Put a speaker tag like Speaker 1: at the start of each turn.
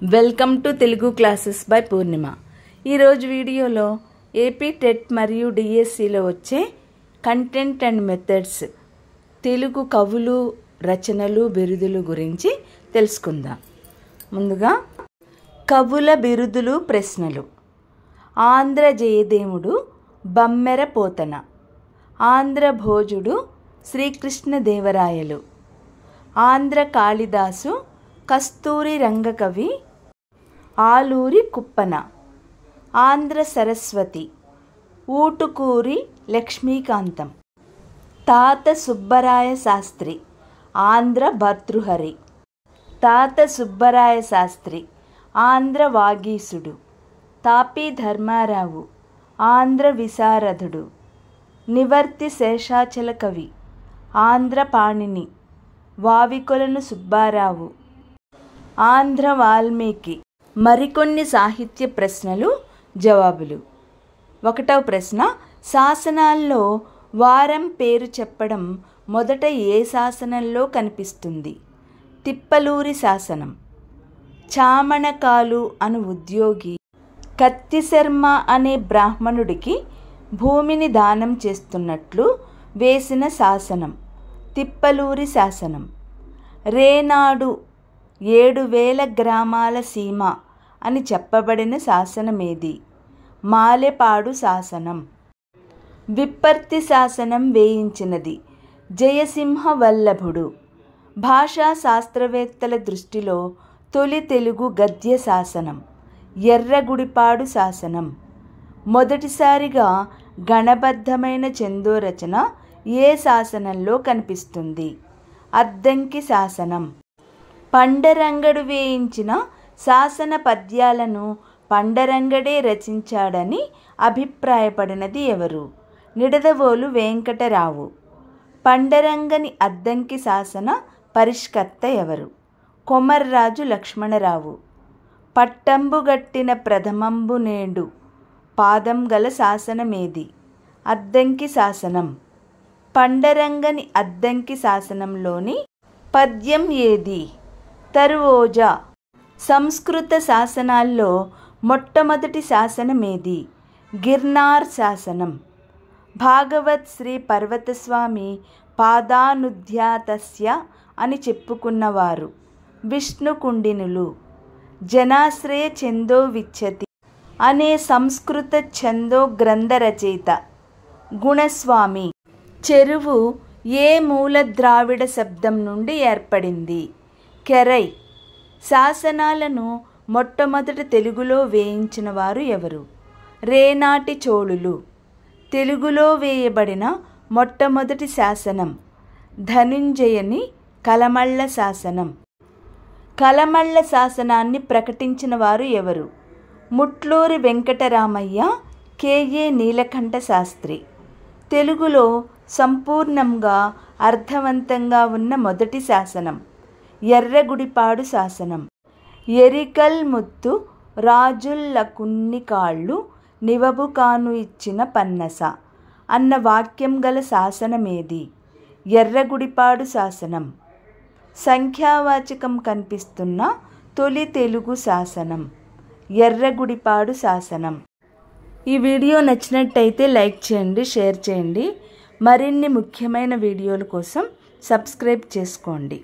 Speaker 1: Welcome to Telugu classes by Purnima. ఈరోజు వీడియోలో AP TET మరియు డిఎస్సిలో వచ్చే కంటెంట్ అండ్ మెథడ్స్, తెలుగు కవులు, రచనలు, బిరుదులు గురించి తెలుసుకుందాం. ముందుగా కవుల బిరుదులు, ప్రశ్నలు. ఆంధ్ర జయదేవుడు బమ్మెర పోతన, ఆంధ్ర భోజుడు శ్రీకృష్ణదేవరాయలు, ఆంధ్ర కాళిదాసు కస్తూరి రంగకవి ఆలూరి కుప్పన, ఆంధ్ర సరస్వతి ఊటుకూరి లక్ష్మీకాంతం, తాత సుబ్బరాయ శాస్త్రి ఆంధ్ర భర్తృహరి, తాత సుబ్బరాయ శాస్త్రి ఆంధ్ర వాగీసుడు, తాపీ ధర్మారావు ఆంధ్ర విశారదుడు, నివర్తి శేషాచల కవి ఆంధ్ర పాణిని, వావికొలను సుబ్బారావు ఆంధ్ర వాల్మీకి. మరికొన్ని సాహిత్య ప్రశ్నలు, జవాబులు. 1వ ప్రశ్న, శాసనాల్లో వారం పేరు చెప్పడం మొదట ఏ శాసనంలో కనిపిస్తుంది? తిప్పలూరి శాసనం. చామణకాలు అను ఉద్యోగి కత్తిశర్మ అనే బ్రాహ్మణుడికి భూమిని దానం చేస్తున్నట్లు వేసిన శాసనం తిప్పలూరి శాసనం. రేనాడు 7,000 గ్రామాల సీమ అని చెప్పబడిన శాసనమేది? మాలెపాడు శాసనం. విప్పర్తి శాసనం వేయించినది జయసింహ వల్లభుడు. భాషా శాస్త్రవేత్తల దృష్టిలో తొలి తెలుగు గద్య శాసనం ఎర్రగుడిపాడు శాసనం. మొదటిసారిగా గణబద్ధమైన చెందో రచన ఏ శాసనంలో కనిపిస్తుంది? అద్దంకి శాసనం. పండరంగడు వేయించిన శాసన పద్యాలను పండరంగడే రచించాడని అభిప్రాయపడినది ఎవరు? నిడదవోలు వెంకటరావు. పండరంగని అద్దంకి శాసన పరిష్కర్త ఎవరు? కొమర్రాజు లక్ష్మణరావు. పట్టంబుగట్టిన ప్రథమంబు నేడు పాదం గల శాసనమేది? అద్దంకి శాసనం. పండరంగని అద్దంకి శాసనంలోని పద్యం ఏది? తరువోజా. సంస్కృత శాసనాల్లో మొట్టమొదటి శాసనమేది? గిర్నార్ శాసనం. భాగవత్ శ్రీ పర్వతస్వామి పాదానుధ్యాతస్య అని చెప్పుకున్నవారు విష్ణుకుండినులు. జనాశ్రయ ఛందో విచ్చతి అనే సంస్కృత ఛందో గ్రంథ రచయిత గుణస్వామి. చెరువు ఏ మూల ద్రావిడ శబ్దం నుండి ఏర్పడింది? కెరై. శాసనాలను మొట్టమొదట తెలుగులో వేయించిన వారు ఎవరు? రేనాటి చోళులు. తెలుగులో వేయబడిన మొట్టమొదటి శాసనం ధనుంజయని కలమళ్ళ శాసనం. కలమళ్ళ శాసనాన్ని ప్రకటించిన వారు ఎవరు? ముట్లూరి వెంకటరామయ్య, కెఏ నీలకంఠ శాస్త్రి. తెలుగులో సంపూర్ణంగా అర్థవంతంగా ఉన్న మొదటి శాసనం ఎర్రగుడిపాడు శాసనం. ఎరికల్ ముత్తు రాజుల్లకున్ని కాళ్ళు నివబు కాను ఇచ్చిన పన్నస అన్న వాక్యం గల శాసనమేది? ఎర్రగుడిపాడు శాసనం. సంఖ్యావాచకం కనిపిస్తున్న తొలి తెలుగు శాసనం ఎర్రగుడిపాడు శాసనం. ఈ వీడియో నచ్చినట్టయితే లైక్ చేయండి, షేర్ చేయండి. మరిన్ని ముఖ్యమైన వీడియోల కోసం సబ్స్క్రైబ్ చేసుకోండి.